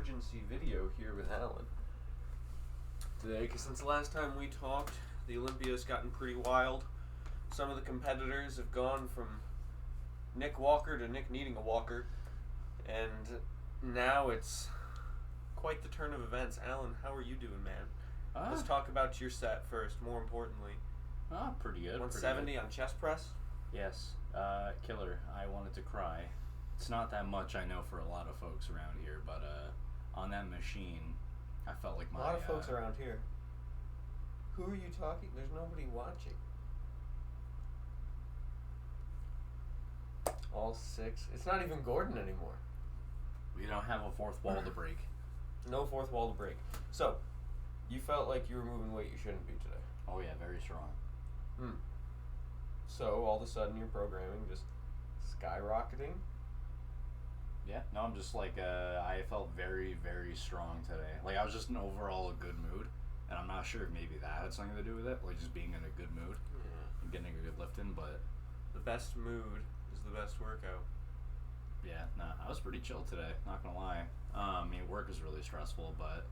emergency video here with Alan today, because since the last time we talked, the Olympia's gotten pretty wild. Some of the competitors have gone from Nick Walker to Nick needing a walker, and now it's quite the turn of events. Alan, how are you doing, man? Let's talk about your set first, more importantly. Pretty good. 170 on chest press? Yes. Killer. I wanted to cry. It's not that much, I know, for a lot of folks around here, but on that machine, I felt like my... A lot of folks around here. Who are you talking? There's nobody watching. All six. It's not even Gordon anymore. We don't have a fourth wall to break. No fourth wall to break. So, you felt like you were moving weight you shouldn't be today. Oh yeah, very strong. So, all of a sudden your programming just skyrocketing? Yeah, no, I'm just like, I felt very, very strong today. Like, I was just in overall a good mood, and I'm not sure if maybe that had something to do with it, like just being in a good mood and getting a good lift in, but... The best mood is the best workout. Yeah, nah, I was pretty chill today, not gonna lie. I mean, work was really stressful, but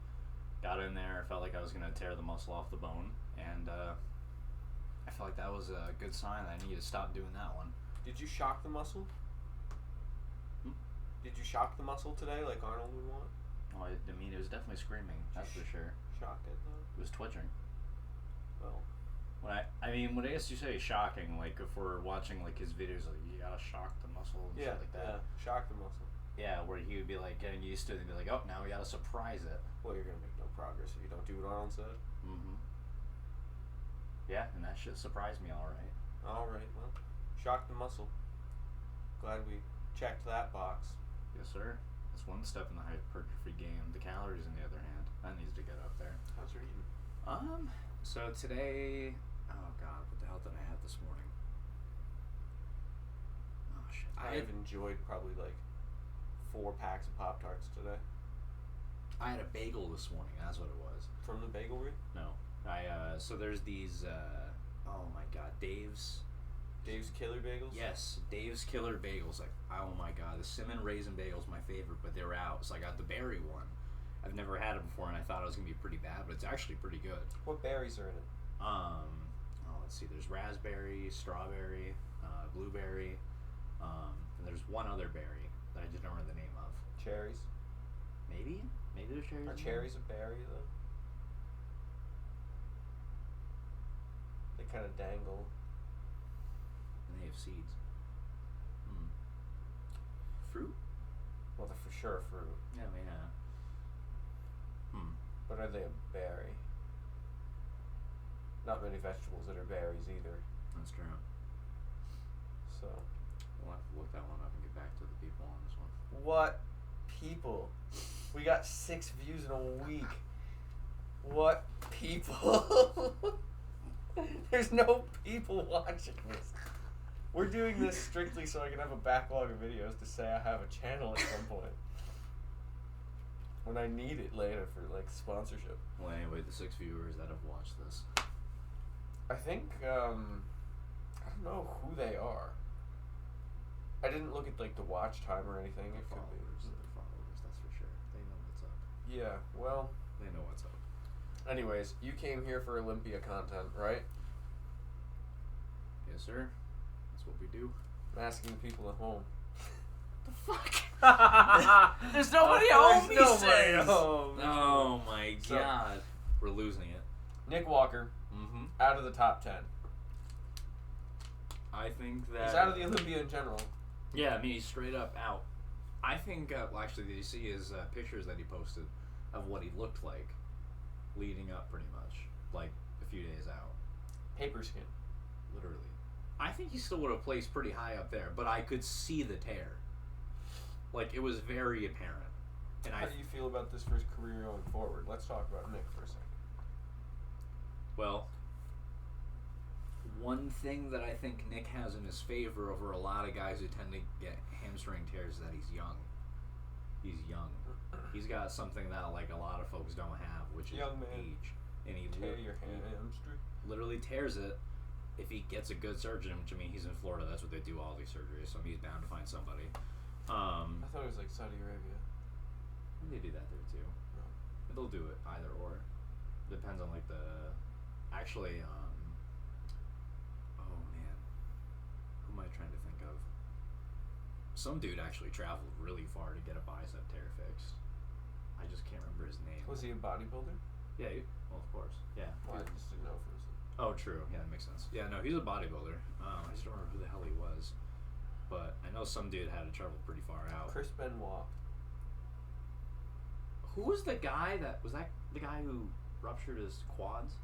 got in there, felt like I was gonna tear the muscle off the bone, and I felt like that was a good sign that I needed to stop doing that one. Did you shock the muscle? Did you shock the muscle today like Arnold would want? Oh, I mean, it was definitely screaming, that's for sure. Shock it, though? It was twitching. Well... When I guess you say shocking, like if we're watching like his videos, like you gotta shock the muscle and shit like that. Yeah, shock the muscle. Yeah, where he would be like getting used to it and be like, oh, now we gotta surprise it. Well, you're gonna make no progress if you don't do what Arnold said. Yeah, and that shit surprised me alright. Alright, well, shock the muscle. Glad we checked that box. Yes, sir. That's one step in the hypertrophy game. The calories, on the other hand, that needs to get up there. How's your eating? So today, oh god, what the hell did I have this morning? Oh shit. I have enjoyed probably like 4 packs of Pop-Tarts today. I had a bagel this morning, that's what it was. From the bagelry? No. So there's these, oh my god, Dave's Killer Bagels? Yes, Dave's Killer Bagels. Like, oh my god, the cinnamon raisin bagel's my favorite, but they were out, so I got the berry one. I've never had it before, and I thought it was gonna be pretty bad, but it's actually pretty good. What berries are in it? Let's see. There's raspberry, strawberry, blueberry, and there's one other berry that I just don't remember the name of. Cherries? Maybe there's cherries. Are cherries a berry though? They kind of dangle. And they have seeds. Fruit? Well, they're for sure fruit. Yeah, I mean, But are they a berry? Not many vegetables that are berries either. That's true. So. We'll have to look that one up and get back to the people on this one. What people? We got 6 views in a week. What people? There's no people watching this. We're doing this strictly so I can have a backlog of videos to say I have a channel at some point. When I need it later for like sponsorship. Well, anyway, the 6 viewers that have watched this. I think I don't know who they are. I didn't look at like the watch time or anything. It could be. They're followers, that's for sure. They know what's up. Yeah, well. They know what's up. Anyways, you came here for Olympia content, right? Yes, sir. That's what we do. I'm asking the people at home. The fuck? There's nobody home, he says. Home. Oh my god. We're losing it. Nick Walker, out of the top 10. I think that... He's out of the Olympia in general. Yeah, I mean, he's straight up out. I think, well, actually, did you see his pictures that he posted of what he looked like leading up pretty much? Like, a few days out. Paper skin. Literally. I think he still would have placed pretty high up there, but I could see the tear. Like, it was very apparent. And How do you feel about this for his career going forward? Let's talk about Nick for a second. Well, one thing that I think Nick has in his favor over a lot of guys who tend to get hamstring tears is that he's young. He's young. He's got something that like a lot of folks don't have, which is age. And he tear your hamstring. Literally tears it if he gets a good surgeon, which I mean he's in Florida, that's what they do all these surgeries, so he's bound to find somebody. I thought it was like Saudi Arabia. think they do that there too. No. But they'll do it either or. Depends on like the. Actually, oh man, who am I trying to think of? Some dude actually traveled really far to get a bicep tear fixed. I just can't remember his name. Was he a bodybuilder? Yeah, well, of course. Yeah. Well, I just didn't know if it was. Oh, true. Yeah, that makes sense. Yeah, no, he's a bodybuilder. I just don't remember who the hell he was. But I know some dude had to travel pretty far out. Chris Benoit. Who was the guy that was that the guy who ruptured his quads?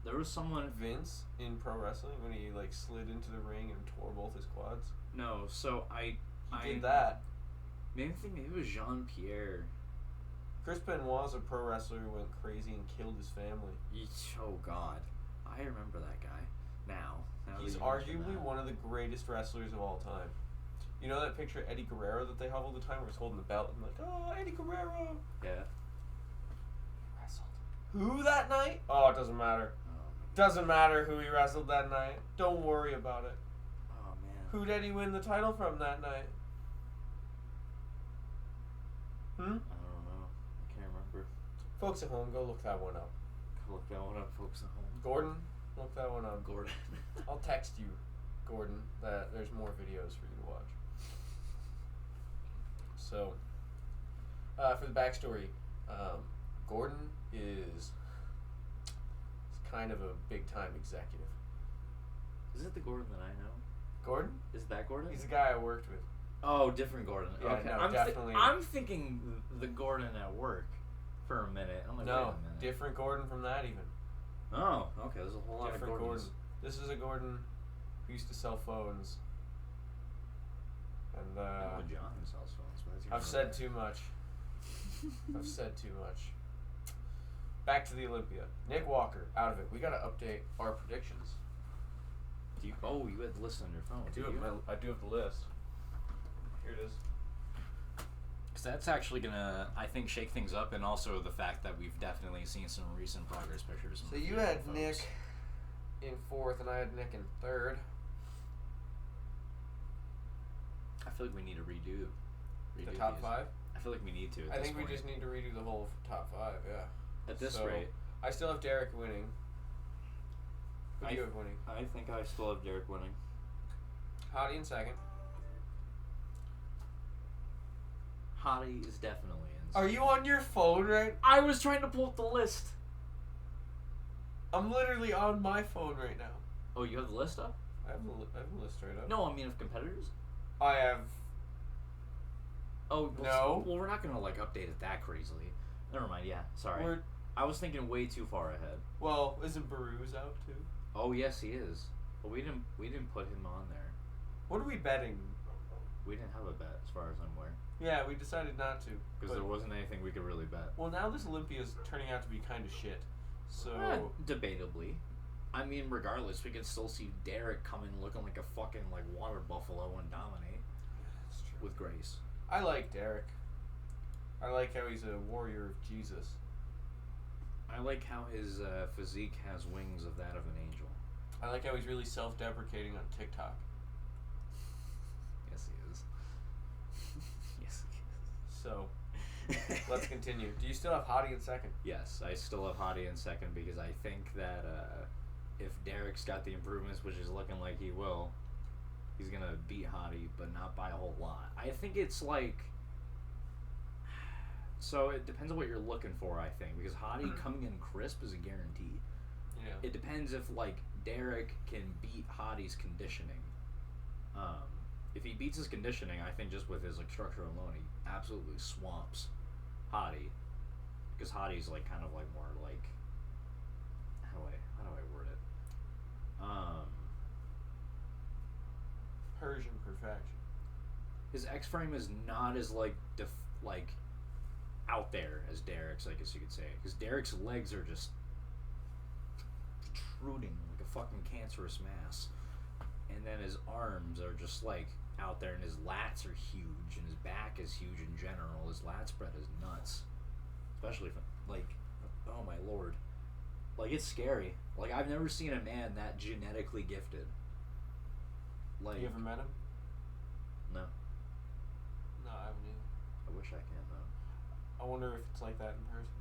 There was someone. Vince in pro wrestling when he like slid into the ring and tore both his quads. No, so I Did that. Maybe it was Jean Pierre. Chris Benoit's a pro wrestler who went crazy and killed his family. Oh God, I remember that guy. Now He's arguably one of the greatest wrestlers of all time. You know that picture of Eddie Guerrero that they have all the time where he's holding the belt and like, oh, Eddie Guerrero. Yeah. He wrestled. Who that night? Oh, it doesn't matter. Oh, Doesn't matter who he wrestled that night. Don't worry about it. oh man. Who did he win the title from that night? I don't know. I can't remember. Folks at home, go look that one up. Look that one up, folks at home. Gordon, look that one up. Gordon. I'll text you, Gordon, that there's more videos for you to watch. So, for the backstory, Gordon is kind of a big time executive. Is it the Gordon that I know? Gordon? Is that Gordon? He's the guy I worked with. Oh, different Gordon. Yeah, okay. no, definitely. I'm thinking the Gordon at work for a minute. I'm like, wait No, a minute. different Gordon from that even. Oh, okay. There's a whole lot Different of Gordons. Gordon. This is a Gordon who used to sell phones. And I know John who sells phones, but that's I've said too much. I've said too much. Back to the Olympia. Nick Walker, out of it. We gotta update our predictions. You had the list on your phone. I do have the list. Here it is. Because that's actually gonna, I think, shake things up, and also the fact that we've definitely seen some recent progress pictures. So you had Nick in 4th, and I had Nick in 3rd. I feel like we need to redo The top these. 5? I feel like we need to. I think we just need to redo the whole top 5, yeah. At this So, rate. I still have Derek winning. Who do you have winning? I think I still have Derek winning. Hottie in 2nd. Hottie is definitely in. Are you on your phone right? I was trying to pull up the list. I'm literally on my phone right now. Oh, you have the list up? I have the list right up. No, I mean of competitors. I have. Oh No. Well, we're not gonna like update it that crazily. Never mind. Yeah, sorry. I was thinking way too far ahead. Well, isn't Baru's out too? Oh yes, he is. But we didn't put him on there. What are we betting? We didn't have a bet, as far as I'm aware, Yeah, we decided not to. because there wasn't anything we could really bet. Well, now this Olympia is turning out to be kind of shit. So. Debatably. I mean, regardless, we could still see Derek come in looking like a fucking like water buffalo and dominate That's true. with grace. I like Derek. I like how he's a warrior of Jesus. I like how his physique has wings of that of an angel. I like how he's really self-deprecating on TikTok. Yes, he is. Yes, he is. So, let's continue. Do you still have Hottie in 2nd? Yes, I still have Hottie in 2nd because I think that if Derek's got the improvements, which is looking like he will, he's going to beat Hottie, but not by a whole lot. I think it's like... So it depends on what you're looking for, I think, because Hottie coming in crisp is a guarantee. Yeah. It depends if, like, Derek can beat Hottie's conditioning. If he beats his conditioning, I think just with his like structure alone, he absolutely swamps Hottie. Because Hottie's like kind of like more like how do I word it? Persian perfection. His X frame is not as like out there as Derek's, I guess you could say. Because Derek's legs are just protruding like a fucking cancerous mass. And then his arms are just like out there, and his lats are huge, and his back is huge in general. His lat spread is nuts, especially if, like, oh my lord, like it's scary. Like I've never seen a man that genetically gifted. Like You ever met him? no, No, I haven't either. I wish check in though. I wonder if it's like that in person.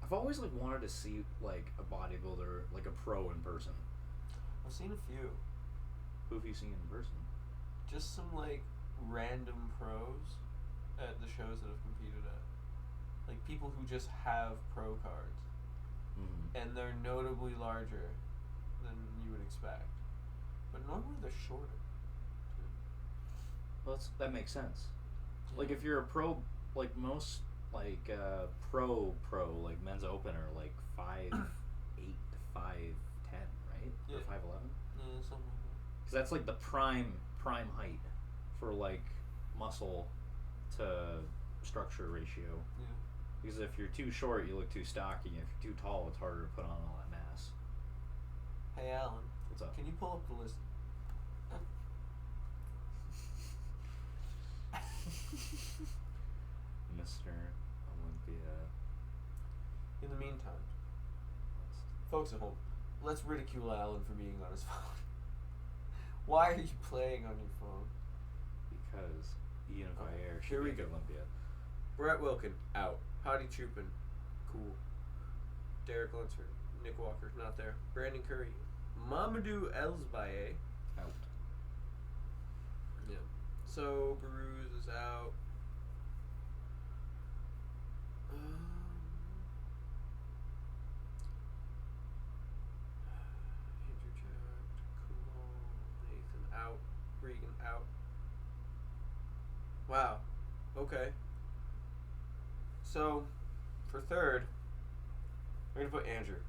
I've always like wanted to see like a bodybuilder, like a pro in person. I've seen a few. Who have you seen in person? Just some like random pros at the shows that I've competed at. Like people who just have pro cards. And they're notably larger than you would expect. But normally they're shorter. Well, that makes sense. Yeah. Like if you're a pro, like most like pro like men's open are like 5'8" to 5'10", right? Yeah. Or 5'11". Yeah, something like that. Because that's like the prime height for like muscle to structure ratio. Yeah. Because if you're too short, you look too stocky. If you're too tall, it's harder to put on all that mass. Hey, Alan. What's up? Can you pull up the list? Mr. Olympia. In the meantime, folks at home, let's ridicule Alan for being on his phone. Why are you playing on your phone? Because Ian Vier Here should we be go. at Olympia. Brett Wilkin, out. Hadi Chupin, cool. Derek Lunsford, Nick Walker, not there. Brandon Curry, Mamadou Elsbaye, Out. Yeah. So Baruz is out. Andrew Jack, Kumar, Nathan out. Regan out. Wow. Okay. So, for third, we're gonna put Andrew.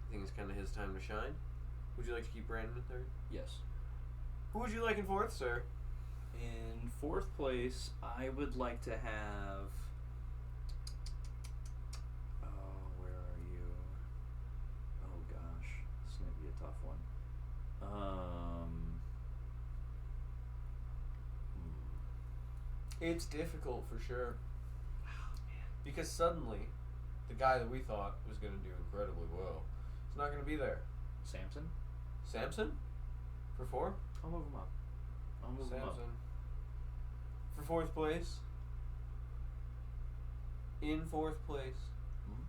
I think it's kind of his time to shine. Would you like to keep Brandon in third? Yes. Who would you like in fourth, sir? In fourth place, I would like to have. Oh, where are you? Oh gosh, this is gonna be a tough one. It's difficult for sure. Oh man. Because suddenly, the guy that we thought was going to do incredibly well is not going to be there. Samson? Samson? For four? I'll move him up. Samson. For fourth place. In fourth place. Mm-hmm.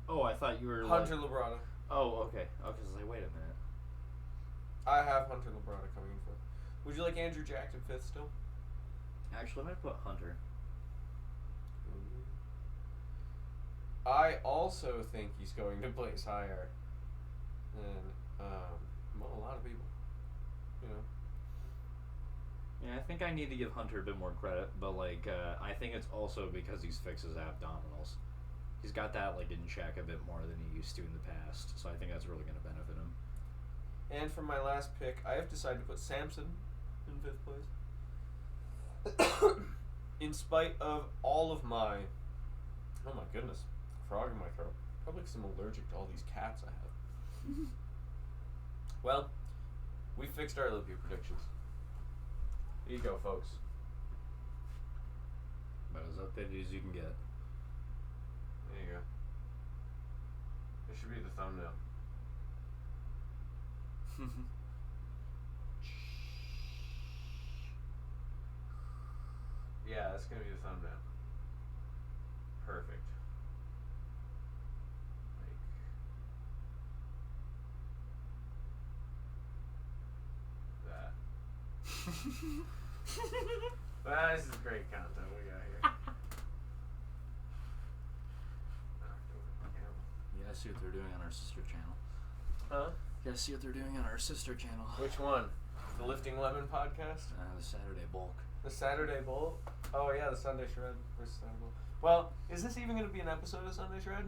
Oh, I thought you were Hunter Labrada. Oh, okay. I was like, wait a minute. I have Hunter Labrada coming in fourth. Would you like Andrew Jackson fifth still? Actually, I might put Hunter. I also think he's going to place higher than a lot of people. You know. Yeah, I think I need to give Hunter a bit more credit, but like I think it's also because he's fixed his abdominals. He's got that like in check a bit more than he used to in the past, so I think that's really going to benefit him. And for my last pick, I have decided to put Samson in fifth place. In spite of all of my, oh my goodness, frog in my throat. Probably because I'm allergic to all these cats I have. Well, we fixed our Olympia predictions. Here you go, folks. About as updated as you can get. There you go. This should be the thumbnail. Yeah, that's gonna be the thumbnail. Perfect. Like that. This is great content we got here. You guys see what they're doing on our sister channel? Huh? You guys see what they're doing on our sister channel? Which one? The Lifting Lemon podcast? The Saturday bulk. The Saturday Bowl? Oh yeah, the Sunday Shred versus Saturday Bowl. Well, is this even going to be an episode of Sunday Shred?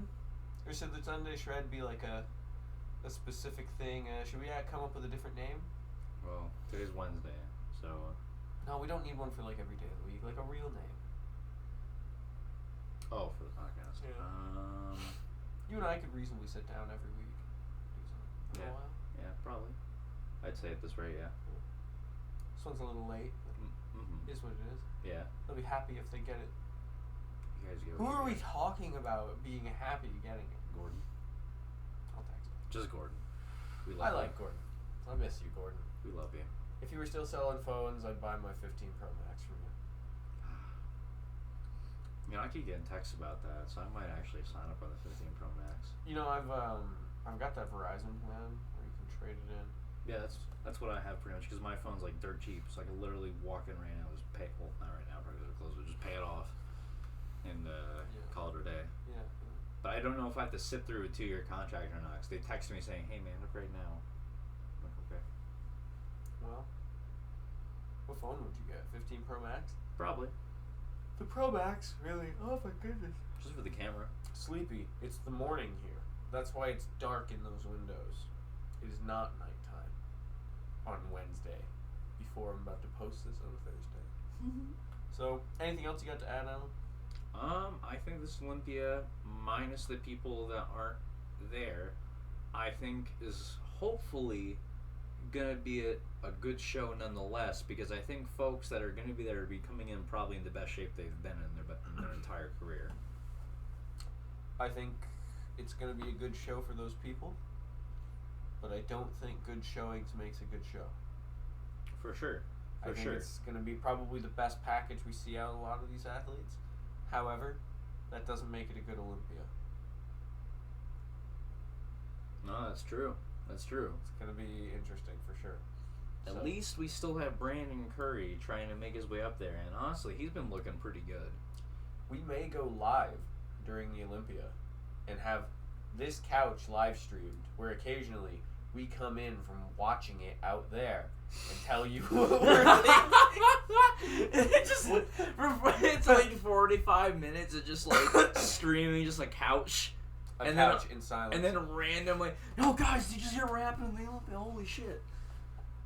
Or should the Sunday Shred be like a specific thing? Should we come up with a different name? Well, today's Wednesday, so... No, we don't need one for like every day of the week. Like a real name. Oh, for the podcast. Yeah. You and I could reasonably sit down every week. Do something. Yeah. A while. Yeah, probably. I'd say at this rate, yeah. This one's a little late. Mm-hmm. Is what it is. Yeah. They'll be happy if they get it. You guys go. Who are we talking about being happy getting it? Gordon. I'll text him. Just Gordon. We I love like Gordon. I miss you, Gordon. you. We love you. If you were still selling phones, I'd buy my 15 Pro Max from you. You know, I keep getting texts about that, so I might actually sign up on the 15 Pro Max. You know, I've got that Verizon plan where you can trade it in. Yeah, that's what I have pretty much because my phone's like dirt cheap, so I can literally walk in right now, just pay. Well, not right now, probably close, but just pay it off, and call it a day. Yeah. But I don't know if I have to sit through a 2-year contract or not. Cause they text me saying, "Hey man, upgrade now." I'm like, okay. Well, what phone would you get? 15 Pro Max? Probably. The Pro Max, really? Oh my goodness. Just for the camera. Sleepy. It's the morning here. That's why it's dark in those windows. It is not nighttime on Wednesday before I'm about to post this on Thursday. So, anything else you got to add, Alan? I think this Olympia, minus the people that aren't there, I think is hopefully gonna be a good show nonetheless, because I think folks that are gonna be there will be coming in probably in the best shape they've been in their entire career. I think it's going to be a good show for those people, but I don't think good showings makes a good show. For sure. I think it's going to be probably the best package we see out of a lot of these athletes. However, that doesn't make it a good Olympia. No, that's true. That's true. It's going to be interesting for sure. At least we still have Brandon Curry trying to make his way up there, and honestly, he's been looking pretty good. We may go live during the Olympia and have this couch live streamed, where occasionally we come in from watching it out there and tell you what we're thinking. It's like 45 minutes of just like streaming, just a couch. A couch in silence. And then randomly, no guys, did you just hear what happened in the Olympia? Holy shit.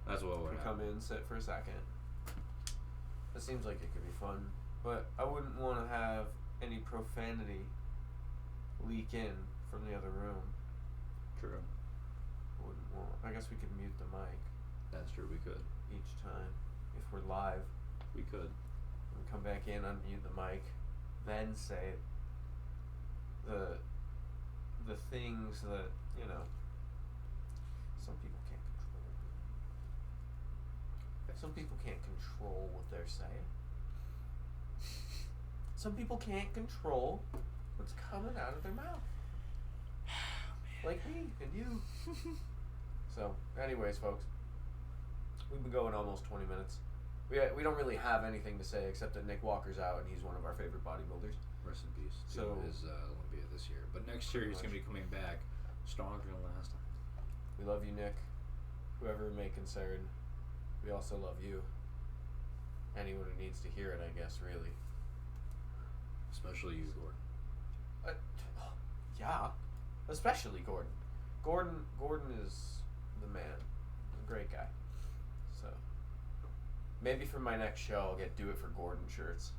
That's what would come in, sit for a second. It seems like it could be fun, but I wouldn't want to have any profanity leak in from the other room. True. I guess we could mute the mic. That's true, we could. Each time. If we're live. We could. And come back in, unmute the mic, then say the things that, you know, some people can't control. Some people can't control what they're saying. Some people can't control what's coming out of their mouth. Like me and you. So, anyways, folks, we've been going almost 20 minutes. We don't really have anything to say except that Nick Walker's out and he's one of our favorite bodybuilders. Rest in peace to So his Olympia this year. But next year he's going to be coming back stronger than last time. We love you, Nick. Whoever it may concern, we also love you. Anyone who needs to hear it, I guess, really. Especially you, Gordon. Yeah, especially Gordon. Gordon is the man. He's a great guy. So maybe for my next show, I'll get "Do It for Gordon" shirts.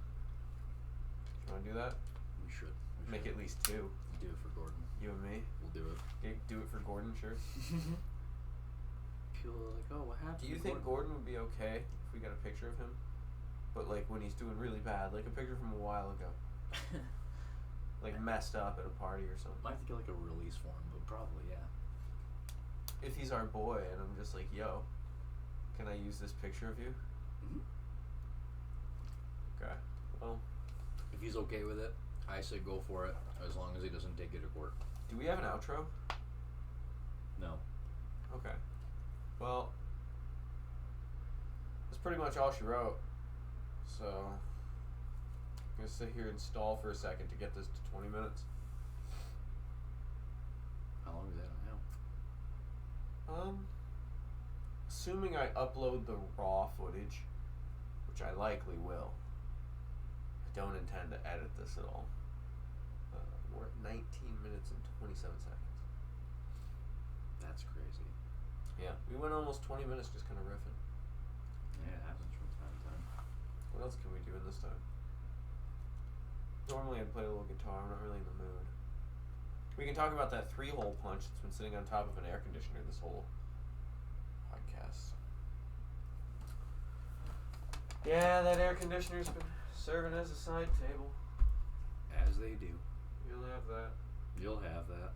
You want to do that? We should. Make at least 2. Do it for Gordon. You and me. We'll do it. Do it for Gordon shirts. People are like, oh, what happened? Do you think Gordon would be okay if we got a picture of him? But like when he's doing really bad, like a picture from a while ago. Like messed up at a party or something. Might have to get like a release form, but probably, yeah. If he's our boy and I'm just like, yo, can I use this picture of you? Mm-hmm. Okay. Well, if he's okay with it, I say go for it, as long as he doesn't take it to court. do we have an outro? No. Okay. Well, that's pretty much all she wrote. So, I'm going to sit here and stall for a second to get this to 20 minutes. How long is that now? Assuming I upload the raw footage, which I likely will. I don't intend to edit this at all. We're at 19 minutes and 27 seconds. That's crazy. Yeah, we went almost 20 minutes just kind of riffing. Yeah, it happens from time to time. What else can we do in this time? Normally I'd play a little guitar. I'm not really in the mood. We can talk about that 3-hole punch that's been sitting on top of an air conditioner this whole podcast. Yeah, that air conditioner's been serving as a side table. As they do. You'll have that. You'll have that.